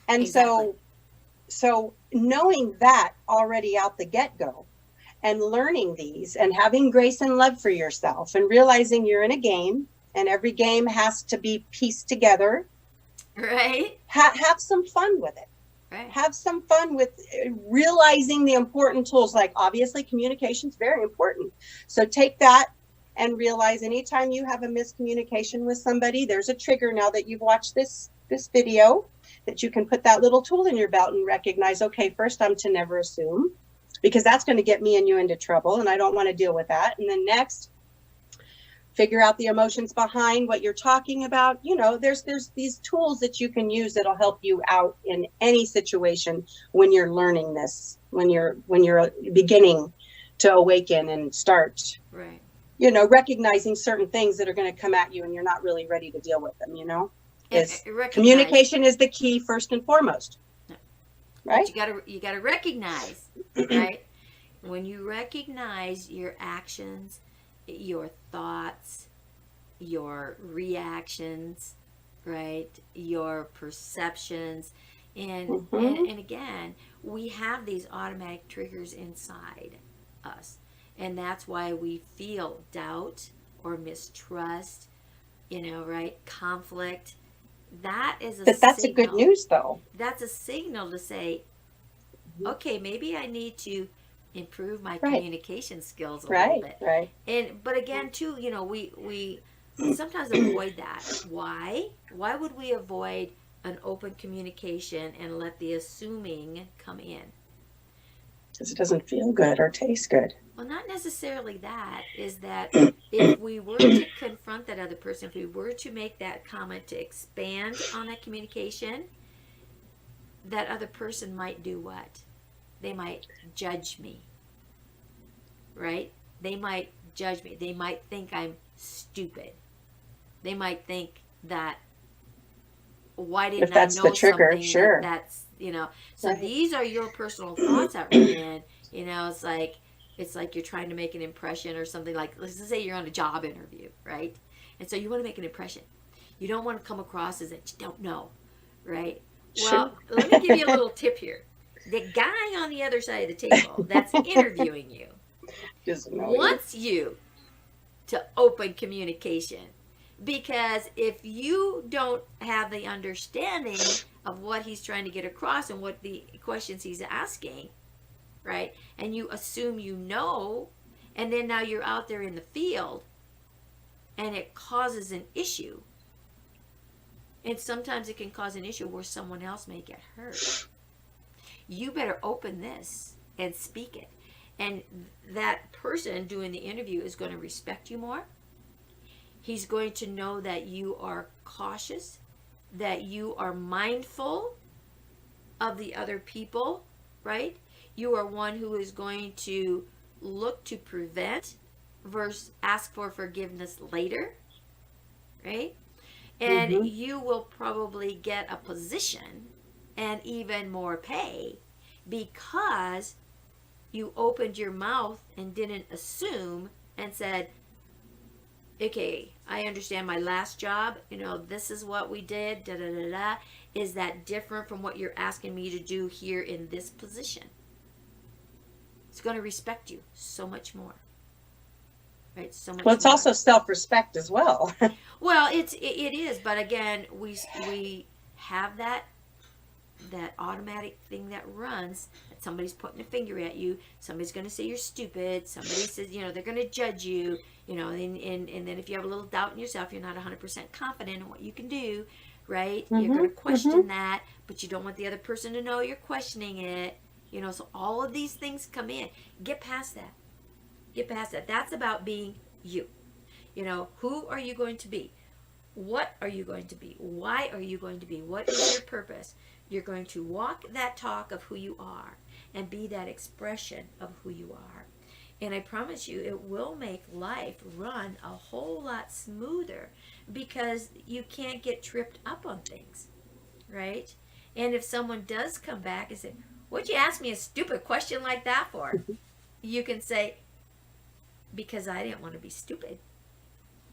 And Exactly. so knowing that already out the get-go, and learning these, and having grace and love for yourself, and realizing you're in a game, and every game has to be pieced together. Right. Have some fun with it. Right. Have some fun with realizing the important tools. Like, obviously, communication is very important. So take that and realize anytime you have a miscommunication with somebody, there's a trigger. Now that you've watched this video, that you can put that little tool in your belt and recognize, okay, first, I'm to never assume, because that's going to get me and you into trouble, and I don't want to deal with that. And then next, figure out the emotions behind what you're talking about. There's these tools that you can use that'll help you out in any situation when you're learning this, when you're beginning to awaken and start, Right. Recognizing certain things that are going to come at you and you're not really ready to deal with them, Communication is the key first and foremost. Right? But you gotta recognize, right? When you recognize your actions, your thoughts, your reactions, right? Your perceptions, and again, we have these automatic triggers inside us, and that's why we feel doubt or mistrust, right? Conflict. That is a But that's signal. a good news, though. That's a signal to say, okay, maybe I need to improve my Right. communication skills a little bit. Right. But again, too, we sometimes avoid that. Why? Why would we avoid an open communication and let the assuming come in. Because it doesn't feel good or taste good. Well, not necessarily that. Is that if we were to confront that other person, if we were to make that comment to expand on that communication, that other person might do what? They might judge me. Right? They might judge me. They might think I'm stupid. They might think that, why didn't If that's I know the trigger, something sure. that's, you know, so Right. these are your personal thoughts that run in, you know, it's like you're trying to make an impression or something. Like, let's just say you're on a job interview, right? And so you want to make an impression. You don't want to come across as that you don't know, right? Well, Sure. let me give you a little tip here. The guy on the other side of the table that's interviewing you Doesn't know wants you to open communication, because if you don't have the understanding of what he's trying to get across and what the questions he's asking, right, and you assume you know, and then now you're out there in the field and it causes an issue, and sometimes it can cause an issue where someone else may get hurt. You better open this and speak it, and that person doing the interview is going to respect you more. He's going to know that you are cautious, that you are mindful of the other people, right? You are one who is going to look to prevent versus ask for forgiveness later, right? And Mm-hmm. you will probably get a position and even more pay because you opened your mouth and didn't assume and said, okay, I understand my last job, you know, this is what we did, da da da da. Is that different from what you're asking me to do here in this position? It's going to respect you so much more. Right? So much Well, it's more. also self-respect as well. Well, it is, but again, we have that automatic thing that runs, that somebody's putting a finger at you, somebody's going to say you're stupid, somebody says, you know, they're going to judge you, you know, and then if you have a little doubt in yourself, you're not 100% confident in what you can do, right? You're going to question that, but you don't want the other person to know you're questioning it, you know, so all of these things come in. Get past that. Get past that. That's about being you. You know, who are you going to be? What are you going to be? Why are you going to be? What is your purpose? You're going to walk that talk of who you are and be that expression of who you are. And I promise you, it will make life run a whole lot smoother because you can't get tripped up on things, right? And if someone does come back and say, what'd you ask me a stupid question like that for? You can say, because I didn't want to be stupid,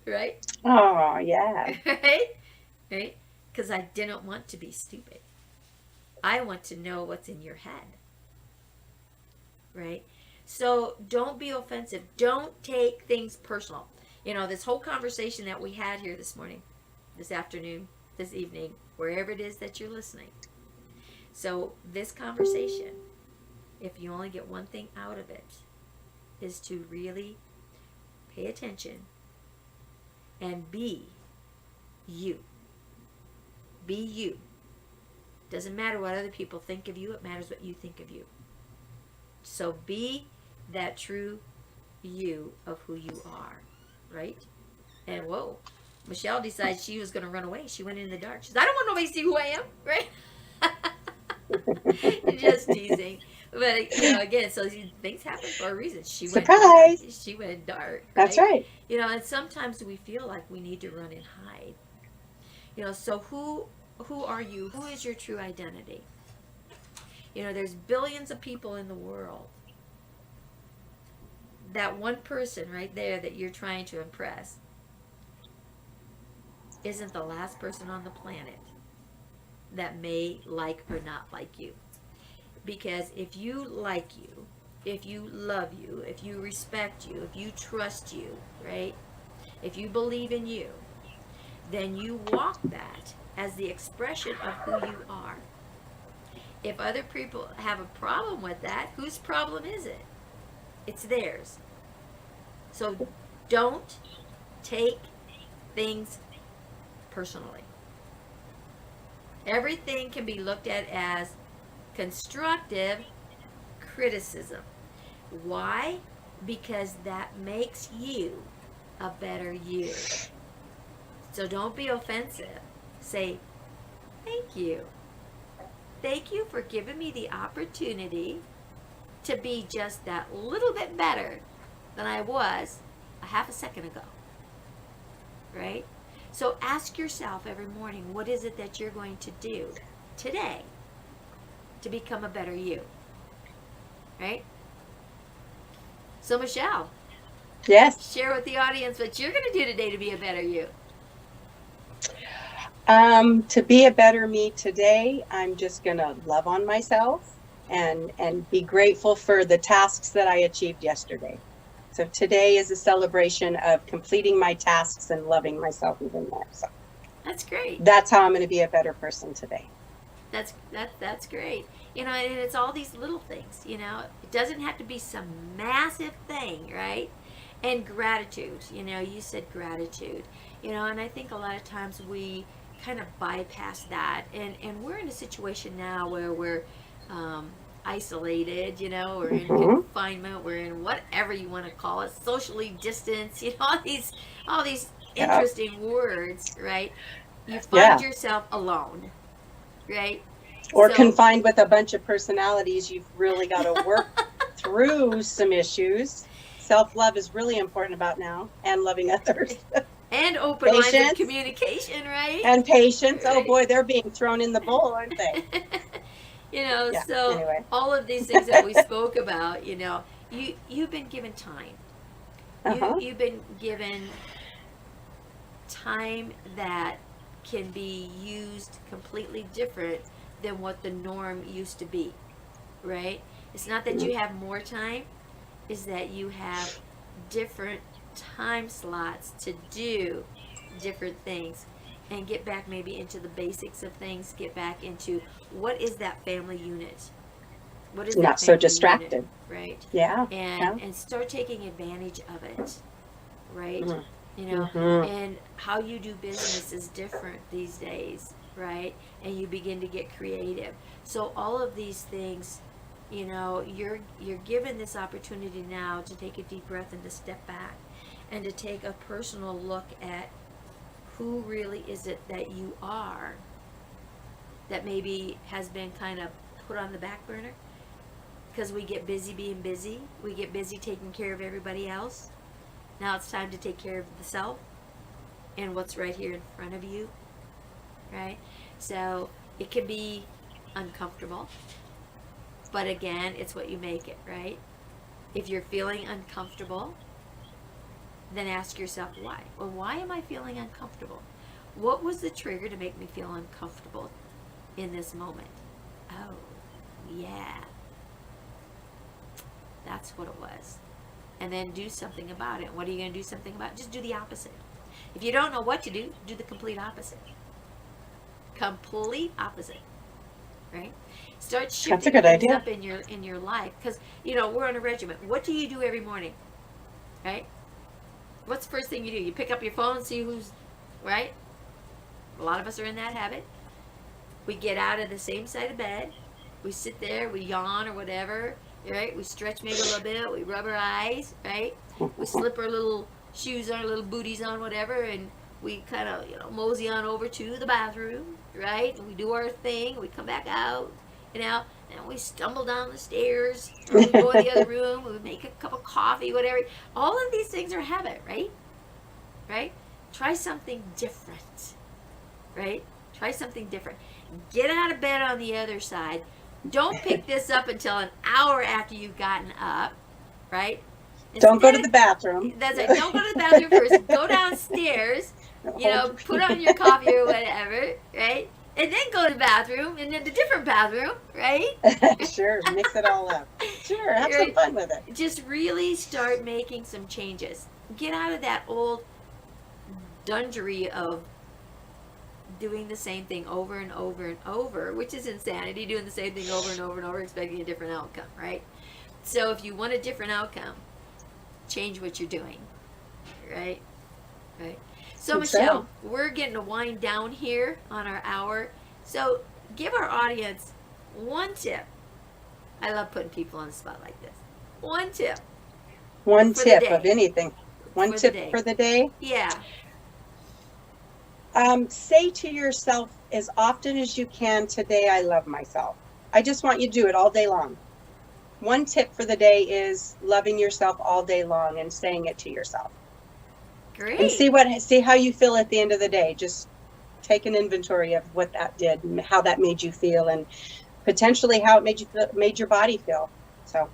right? Oh, yeah. Right? Right? Because I didn't want to be stupid. I want to know what's in your head. Right? So don't be offensive. Don't take things personal. You know, this whole conversation that we had here this morning, this afternoon, this evening, wherever it is that you're listening. So this conversation, if you only get one thing out of it, is to really pay attention and be you. Be you. Doesn't matter what other people think of you, it matters what you think of you. So be that true you of who you are, right? And whoa, Michelle decided she was going to run away. She went in the dark. She said, I don't want nobody to see who I am, right? Just teasing. But, you know, again, so things happen for a reason. Surprise! She went dark. Right? That's right. You know, and sometimes we feel like we need to run and hide. You know, so who are you? Who is your true identity? You know, there's billions of people in the world. That one person right there that you're trying to impress isn't the last person on the planet that may like or not like you. Because if you like you, if you love you, if you respect you, if you trust you, right? If you believe in you, then you walk that as the expression of who you are. If other people have a problem with that, whose problem is it? It's theirs. So don't take things personally. Everything can be looked at as constructive criticism. Why? Because that makes you a better you. So don't be offensive. Say, thank you. Thank you for giving me the opportunity to be just that little bit better than I was a half a second ago. Right? So ask yourself every morning, what is it that you're going to do today to become a better you? Right? So Michelle, Yes. share with the audience what you're going to do today to be a better you. To be a better me today, I'm just going to love on myself and be grateful for the tasks that I achieved yesterday. So today is a celebration of completing my tasks and loving myself even more. So That's great. that's how I'm going to be a better person today. That's great. You know, and it's all these little things, you know. It doesn't have to be some massive thing, right? And gratitude, you know, you said gratitude. You know, and I think a lot of times we kind of bypass that, and we're in a situation now where we're isolated, you know, we're in confinement, we're in whatever you want to call it, socially distanced, you know, all these interesting words, right? You find yourself alone, right? Or confined with a bunch of personalities. You've really got to work through some issues. Self-love is really important about now, and loving others. And open lines of communication, right? And patience. Right. Oh boy, they're being thrown in the bowl, aren't they? You know, so anyway. All of these things that we spoke about, you know, you've been given time. You've been given time that can be used completely different than what the norm used to be, right? It's not that you have more time, is that you have different time slots to do different things and get back maybe into the basics of things, get back into what is that family unit? What is that not so distracted unit, right? Yeah. And start taking advantage of it, right? You know, and how you do business is different these days, right? And you begin to get creative. So all of these things, you know, you're given this opportunity now to take a deep breath and to step back and to take a personal look at who really is it that you are that maybe has been kind of put on the back burner because we get busy being busy. We get busy taking care of everybody else. Now it's time to take care of the self and what's right here in front of you, right? So it can be uncomfortable, but again, it's what you make it, right? If you're feeling uncomfortable, then ask yourself why. Well, why am I feeling uncomfortable? What was the trigger to make me feel uncomfortable in this moment? Oh, yeah. That's what it was. And then do something about it. What are you going to do something about? Just do the opposite. If you don't know what to do, do the complete opposite. Complete opposite. Right? Start shifting things up in your life. Because, you know, we're on a regimen. What do you do every morning? Right? What's the first thing you do? You pick up your phone and see who's, right? A lot of us are in that habit. We get out of the same side of bed. We sit there, we yawn or whatever, right? We stretch maybe a little bit. We rub our eyes, right? We slip our little shoes on, our little booties on, whatever, and we kind of, you know, mosey on over to the bathroom, right? And we do our thing. We come back out, you know, and we stumble down the stairs. Or we go in the other room. We make a cup of coffee, whatever. All of these things are habit, right? Right? Try something different, right? Try something different. Get out of bed on the other side. Don't pick this up until an hour after you've gotten up, right? Don't go to the bathroom. That's right. Don't go to the bathroom first. Go downstairs, you know, put on your coffee or whatever, right? And then go to the bathroom, and then the different bathroom, right? Sure, mix it all up. Sure, have some fun with it. Just really start making some changes. Get out of that old dungery of doing the same thing over and over and over, which is insanity, doing the same thing over and over and over, expecting a different outcome, right? So if you want a different outcome, change what you're doing, right? Right. So Michelle, we're getting to wind down here on our hour. So give our audience one tip. I love putting people on the spot like this. One tip. One For the tip day. of anything. One For the tip day. for the day. Yeah. Say to yourself as often as you can, today I love myself. I just want you to do it all day long. One tip for the day is loving yourself all day long and saying it to yourself. Great. And see how you feel at the end of the day. Just take an inventory of what that did and how that made you feel, and potentially how it made your body feel. So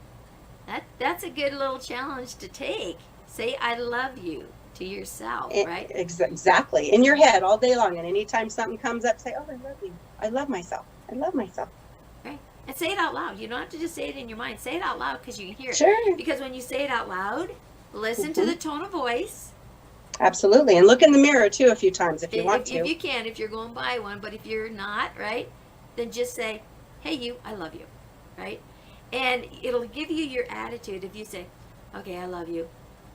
that's a good little challenge to take. Say I love you to yourself, right? Exactly. In your head all day long, and anytime something comes up, say, oh, I love you. I love myself. I love myself. Right. And say it out loud. You don't have to just say it in your mind. Say it out loud because you can hear it. Sure. Because when you say it out loud, listen to the tone of voice. Absolutely. And look in the mirror too a few times if you want to. If you can, if you're going by one. But if you're not, right, then just say, hey, you, I love you, right? And it'll give you your attitude if you say, okay, I love you.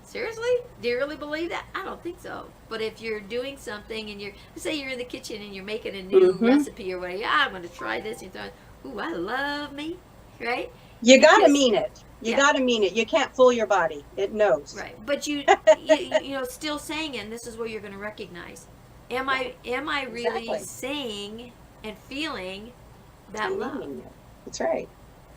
Seriously? Do you really believe that? I don't think so. But if you're doing something and let's say you're in the kitchen and you're making a new recipe or whatever, I'm going to try this. And you thought, ooh, I love me, right? You got to mean it. You got to mean it. You can't fool your body. It knows. Right. But you know, still saying it, and this is where you're going to recognize. Am I really saying and feeling that love? That's right.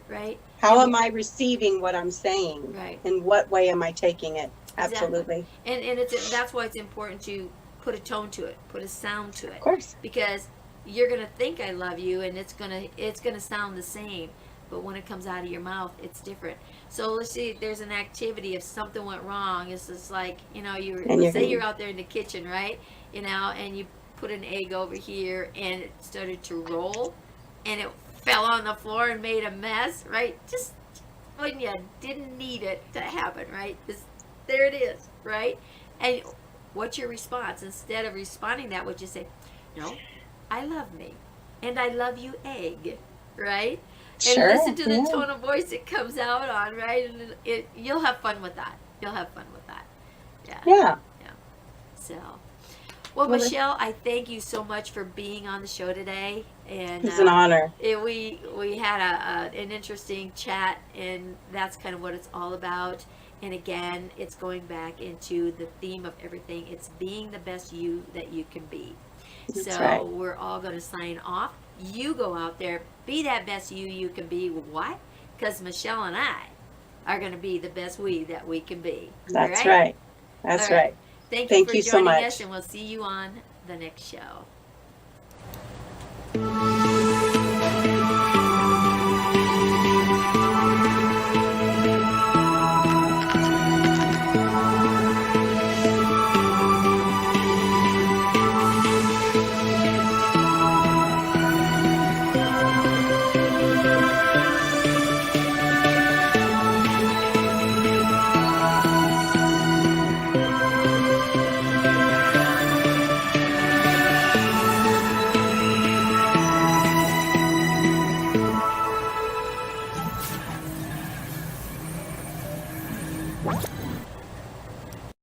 Right. How am I receiving what I'm saying? Right. In what way am I taking it? Absolutely. Exactly. And that's why it's important to put a tone to it, put a sound to it. Of course. Because you're gonna think I love you, and it's gonna sound the same, but when it comes out of your mouth, it's different. So let's see, there's an activity. If something went wrong, it's just like, you know, let's say you're out there in the kitchen, right? You know, and you put an egg over here, and it started to roll, and it fell on the floor and made a mess, right? Just when you didn't need it to happen, right? There it is, right? And what's your response? Instead of responding that, would you say, no, I love me, and I love you, egg, right? And listen to the tone of voice it comes out on, right? And you'll have fun with that. You'll have fun with that. Yeah. So, well, Michelle, I thank you so much for being on the show today. And it's an honor. We had an interesting chat, and that's kind of what it's all about. And again, it's going back into the theme of everything. It's being the best you that you can be. That's so right. We're all going to sign off. You go out there, be that best you can be. Why? Because Michelle and I are going to be the best we that we can be. That's right. That's right. Thank you for joining so much. us, and we'll see you on the next show. What?